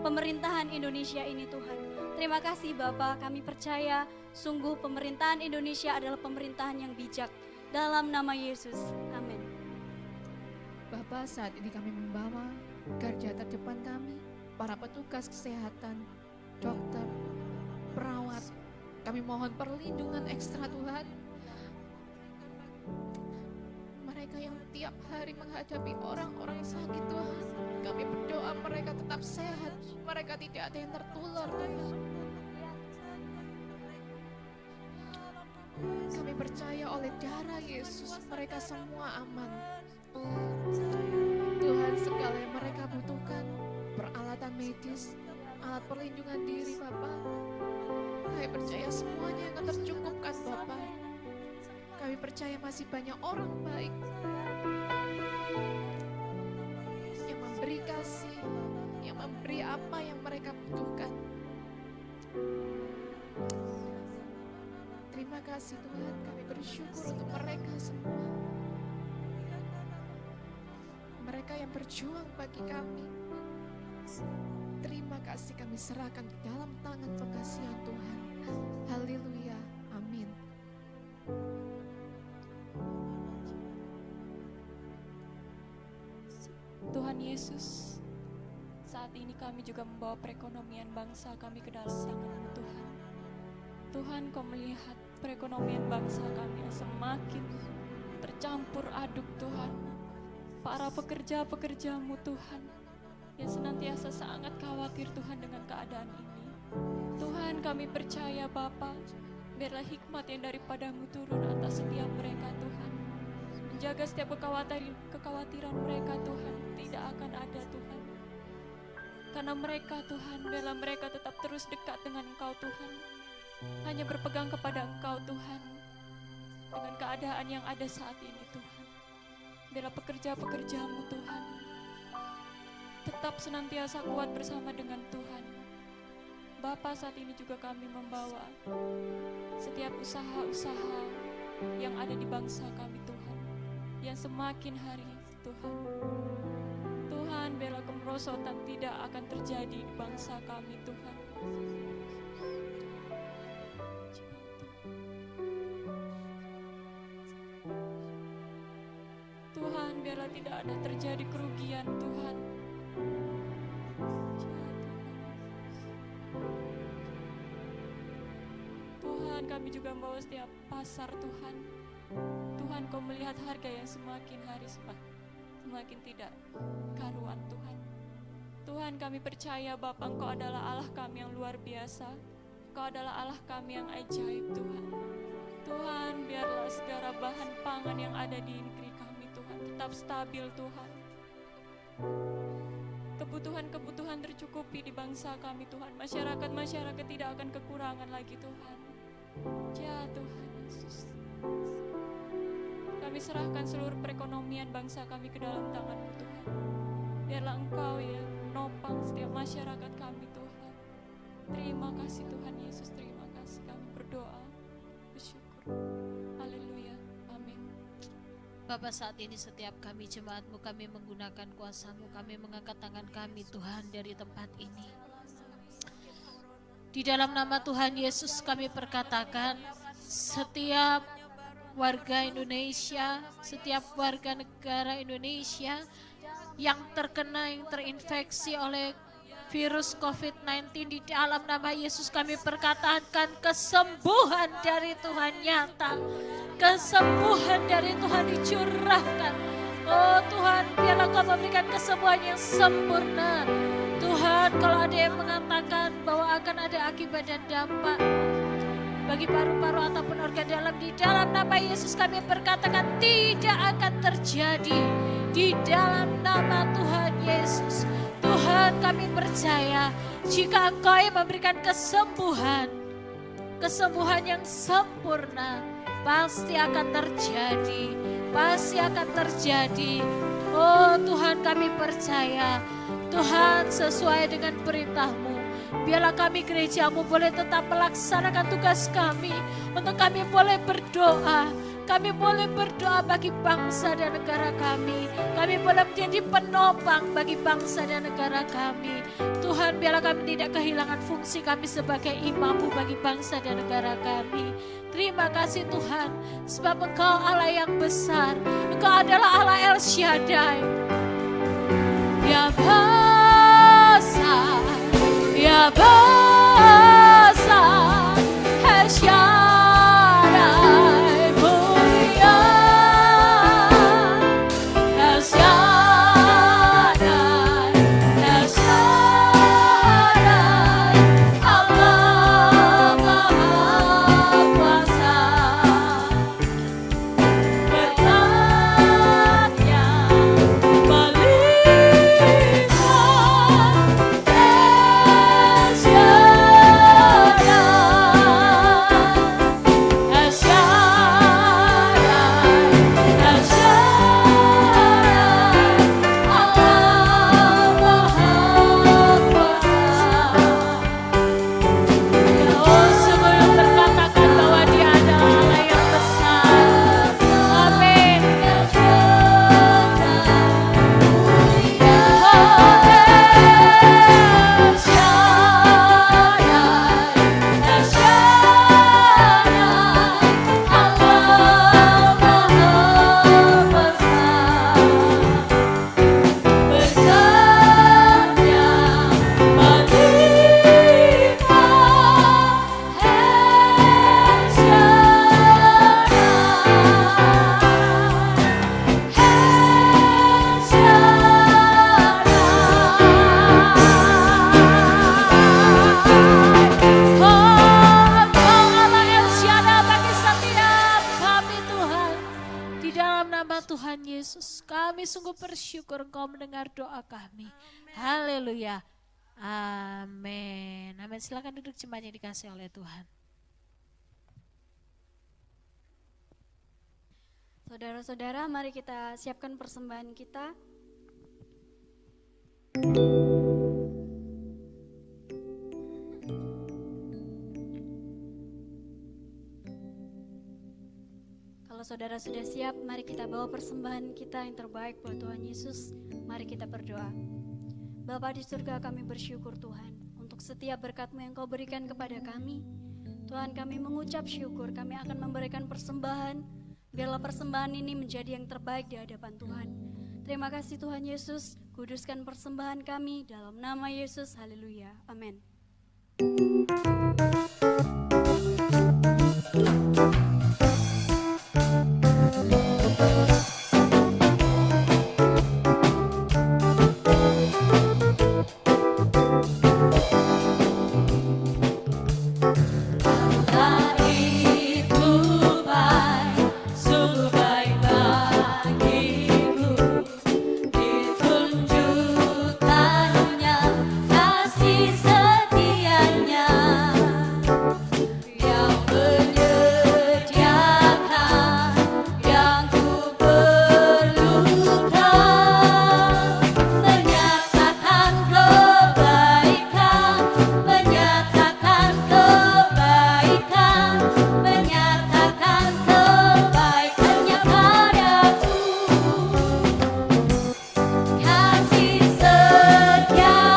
pemerintahan Indonesia ini Tuhan. Terima kasih Bapa, kami percaya sungguh pemerintahan Indonesia adalah pemerintahan yang bijak. Dalam nama Yesus, amin. Bapa, saat ini kami membawa garda terdepan kami, para petugas kesehatan, dokter, perawat. Kami mohon perlindungan ekstra Tuhan. Mereka yang tiap hari menghadapi orang-orang sakit Tuhan, kami berdoa mereka tetap sehat, mereka tidak ada yang tertular Tuhan. Kami percaya oleh darah Yesus mereka semua aman. Tuhan, segala yang mereka butuhkan, peralatan medis, alat perlindungan diri Bapa, kami percaya semuanya akan tercukupkan Bapa. Kami percaya masih banyak orang baik yang memberi kasih, yang memberi apa yang mereka butuhkan. Terima kasih Tuhan, kami bersyukur untuk mereka semua. Mereka yang berjuang bagi kami. Terima kasih, kami serahkan di dalam tangan pengasihan Tuhan. Haleluya, amin. Tuhan Yesus, saat ini kami juga membawa perekonomian bangsa kami ke dalam tangan-Mu Tuhan. Tuhan, Kau melihat perekonomian bangsa kami yang semakin tercampur aduk Tuhan. Para pekerja-pekerja-Mu Tuhan, yang senantiasa sangat khawatir Tuhan dengan keadaan ini. Tuhan, kami percaya Bapa, biarlah hikmat yang daripada-Mu turun atas setiap mereka Tuhan. Menjaga setiap kekhawatiran mereka Tuhan tidak akan ada Tuhan. Karena mereka Tuhan, biarlah mereka tetap terus dekat dengan Engkau Tuhan. Hanya berpegang kepada Engkau Tuhan. Dengan keadaan yang ada saat ini Tuhan. Biarlah pekerja-pekerja-Mu Tuhan tetap senantiasa kuat bersama dengan Tuhan. Bapa, saat ini juga kami membawa setiap usaha-usaha yang ada di bangsa kami Tuhan, yang semakin hari Tuhan. Tuhan, biarlah kemerosotan tidak akan terjadi di bangsa kami Tuhan. Tuhan, biarlah biarlah tidak ada terjadi kerugian Tuhan. Tuhan, kami juga membawa setiap pasar Tuhan. Tuhan, Kau melihat harga yang semakin hari semakin tidak karuan Tuhan. Tuhan, kami percaya Bapa, Engkau adalah Allah kami yang luar biasa. Engkau adalah Allah kami yang ajaib Tuhan. Tuhan, biarlah segala bahan pangan yang ada di negeri kami Tuhan tetap stabil Tuhan. Kebutuhan-kebutuhan tercukupi di bangsa kami Tuhan. Masyarakat tidak akan kekurangan lagi Tuhan. Ya Tuhan Yesus. Kami serahkan seluruh perekonomian bangsa kami ke dalam tangan-Mu Tuhan. Biarlah Engkau ya menopang setiap masyarakat kami Tuhan. Terima kasih Tuhan Yesus, terima kasih. Kami berdoa, bersyukur. Haleluya, amin. Bapa, saat ini setiap kami jemaat-Mu, kami menggunakan kuasa-Mu, kami mengangkat tangan kami Tuhan dari tempat ini. Di dalam nama Tuhan Yesus kami perkatakan, setiap warga Indonesia, setiap warga negara Indonesia yang terkena, yang terinfeksi oleh virus COVID-19, di dalam nama Yesus kami perkatakan kesembuhan dari Tuhan nyata. Kesembuhan dari Tuhan dicurahkan. Oh Tuhan, biarlah Kau memberikan kesembuhan yang sempurna. Tuhan, kalau ada yang mengatakan bahwa akan ada akibat dan dampak bagi paru-paru ataupun organ dalam, di dalam nama Yesus kami perkatakan tidak akan terjadi. Di dalam nama Tuhan Yesus, Tuhan, kami percaya jika Engkau yang memberikan kesembuhan yang sempurna, pasti akan terjadi, pasti akan terjadi. Oh Tuhan, kami percaya Tuhan, sesuai dengan perintah-Mu, biarlah kami gereja-Mu boleh tetap melaksanakan tugas kami, untuk kami boleh berdoa. Kami boleh berdoa bagi bangsa dan negara kami. Kami boleh menjadi penopang bagi bangsa dan negara kami. Tuhan, biarlah kami tidak kehilangan fungsi kami sebagai imam-Mu bagi bangsa dan negara kami. Terima kasih Tuhan, sebab Engkau Allah yang besar. Engkau adalah Allah El Shaddai. Ya besar, ya besar, El Shaddai. Bersyukur Engkau mendengar doa kami. Haleluya. Amin. Amin. Silakan duduk jemaat yang dikasihi oleh Tuhan. Saudara-saudara, mari kita siapkan persembahan kita. Kalau saudara sudah siap, mari kita bawa persembahan kita yang terbaik buat Tuhan Yesus. Mari kita berdoa. Bapa di surga, kami bersyukur Tuhan untuk setiap berkat-Mu yang Kau berikan kepada kami. Tuhan, kami mengucap syukur, kami akan memberikan persembahan. Biarlah persembahan ini menjadi yang terbaik di hadapan Tuhan. Terima kasih Tuhan Yesus, kuduskan persembahan kami dalam nama Yesus, haleluya, amin. Kasih setianya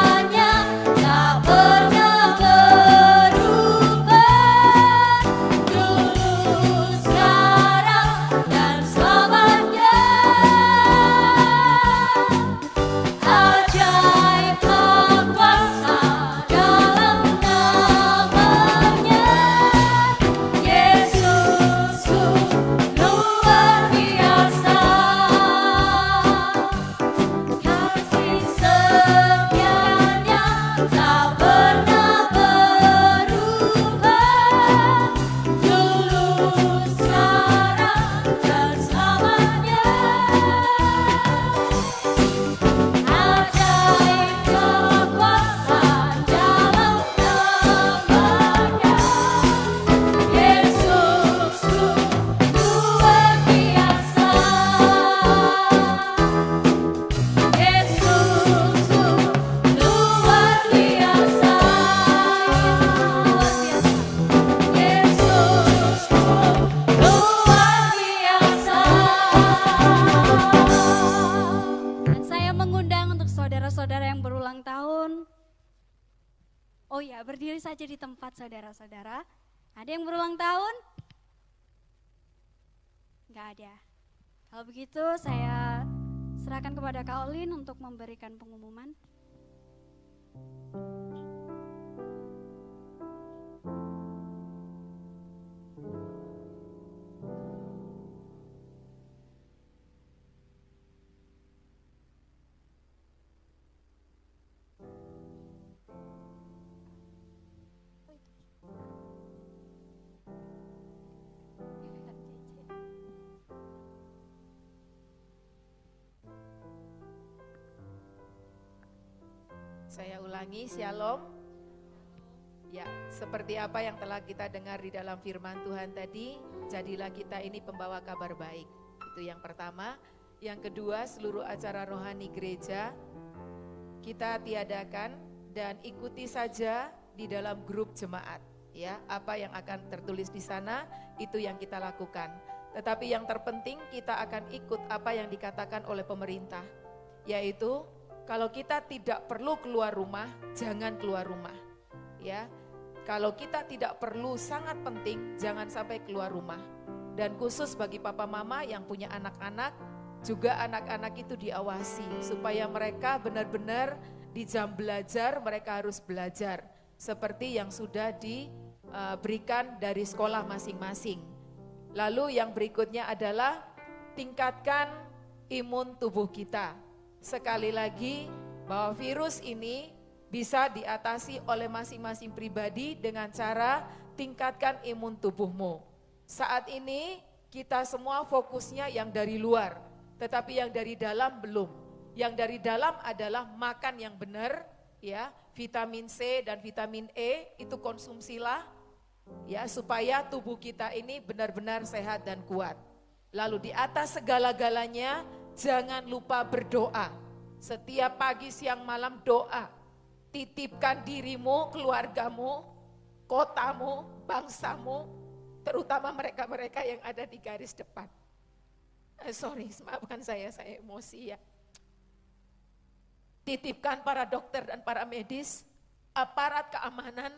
Oh ya, berdiri saja di tempat saudara-saudara. Ada yang berulang tahun? Enggak ada. Kalau begitu saya serahkan kepada Kak Olin untuk memberikan pengumuman. Saya ulangi, shalom. Ya, seperti apa yang telah kita dengar di dalam firman Tuhan tadi, jadilah kita ini pembawa kabar baik. Itu yang pertama. Yang kedua, seluruh acara rohani gereja kita tiadakan dan ikuti saja di dalam grup jemaat. Ya, apa yang akan tertulis di sana itu yang kita lakukan. Tetapi yang terpenting kita akan ikut apa yang dikatakan oleh pemerintah, yaitu kalau kita tidak perlu keluar rumah, jangan keluar rumah. Ya, kalau kita tidak perlu sangat penting, jangan sampai keluar rumah. Dan khusus bagi papa mama yang punya anak-anak, juga anak-anak itu diawasi supaya mereka benar-benar di jam belajar mereka harus belajar seperti yang sudah diberikan dari sekolah masing-masing. Lalu yang berikutnya adalah tingkatkan imun tubuh kita. Sekali lagi bahwa virus ini bisa diatasi oleh masing-masing pribadi dengan cara tingkatkan imun tubuhmu. Saat ini kita semua fokusnya yang dari luar, tetapi yang dari dalam belum. Yang dari dalam adalah makan yang benar, ya, vitamin C dan vitamin E itu konsumsilah, ya, supaya tubuh kita ini benar-benar sehat dan kuat. Lalu di atas segala-galanya, jangan lupa berdoa. Setiap pagi, siang, malam doa. Titipkan dirimu, keluargamu, kotamu, bangsamu, terutama mereka-mereka yang ada di garis depan. Sorry, maafkan saya emosi ya. Titipkan para dokter dan para medis, aparat keamanan,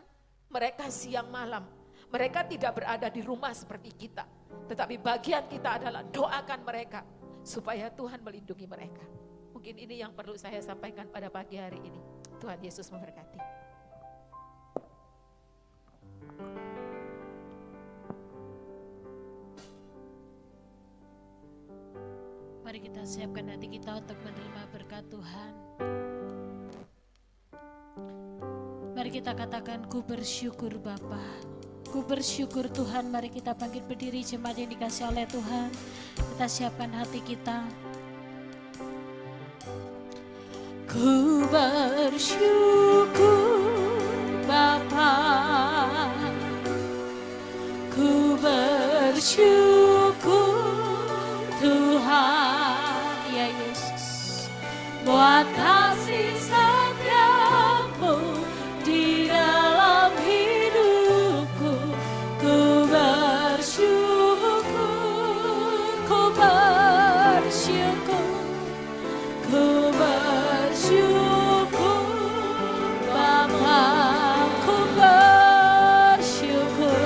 mereka siang malam. Mereka tidak berada di rumah seperti kita. Tetapi bagian kita adalah doakan mereka. supaya Tuhan melindungi mereka. Mungkin ini yang perlu saya sampaikan pada pagi hari ini. Tuhan Yesus memberkati. Mari kita siapkan hati kita untuk menerima berkat Tuhan. Mari kita katakan, ku bersyukur Bapa, ku bersyukur Tuhan. Mari kita bangkit berdiri, jemaat yang dikasih oleh Tuhan. Kita siapkan hati kita. Ku bersyukur Bapa, ku bersyukur Tuhan, ya Yesus, buat kasih setiamu di dalam hidupku. Ku bersyukur, ku bersyukur, ku bersyukur Bapa, ku bersyukur,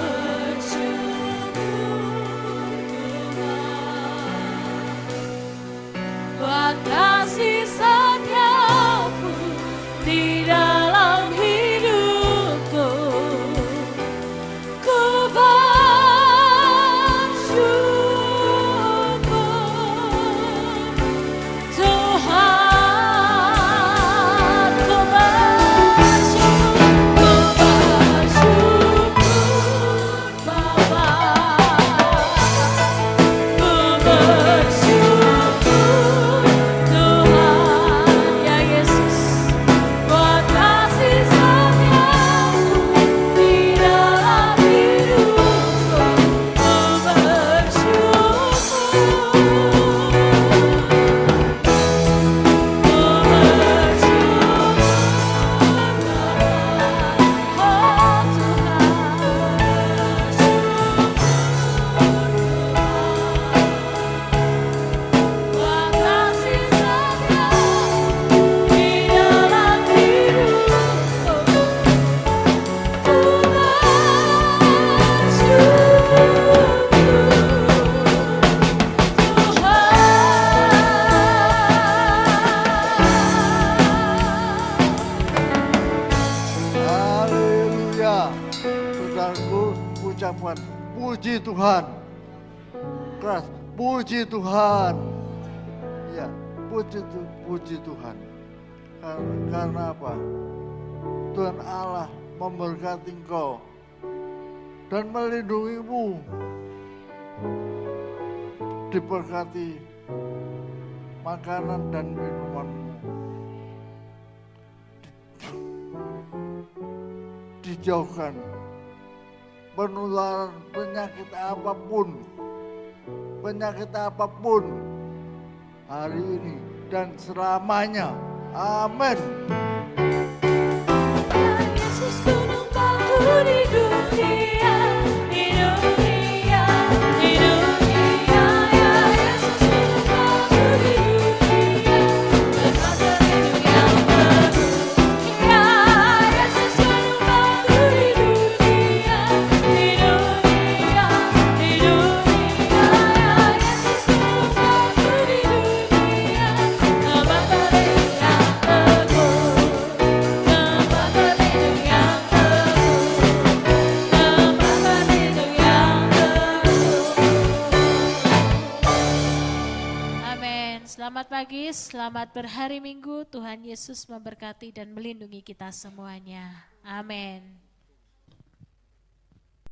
buat kasih setiamu di dalam hidupku. Ku bersyukur Tuhan, ku bersyukur Bapa, ku bersyukur Tuhan, ya Yesus, buat kasih setiamu di dalam hidupku. Ku bersyukur, Haleluya. Saudaraku, ucapan puji Tuhan. Keras, puji Tuhan. Ya, puji Tuhan. Karena apa? Tuhan Allah memberkati engkau dan melindungimu. Diberkati makanan dan minumanmu. Dijauhkan penularan penyakit apapun hari ini dan selamanya. Amin. Yesus gunung batu di dunia, di dunia, di dunia. Ya Yesus gunung batu di dunia, tempat berlindung yang teguh. Ya Yesus gunung batu di dunia, di dunia, di dunia. Ya Yesus gunung batu di dunia, tempat berlindung yang teguh, tempat berlindung yang teguh, tempat berlindung yang teguh. Amin. Selamat pagi, selamat berhari Minggu. Tuhan Yesus memberkati dan melindungi kita semuanya. Amin.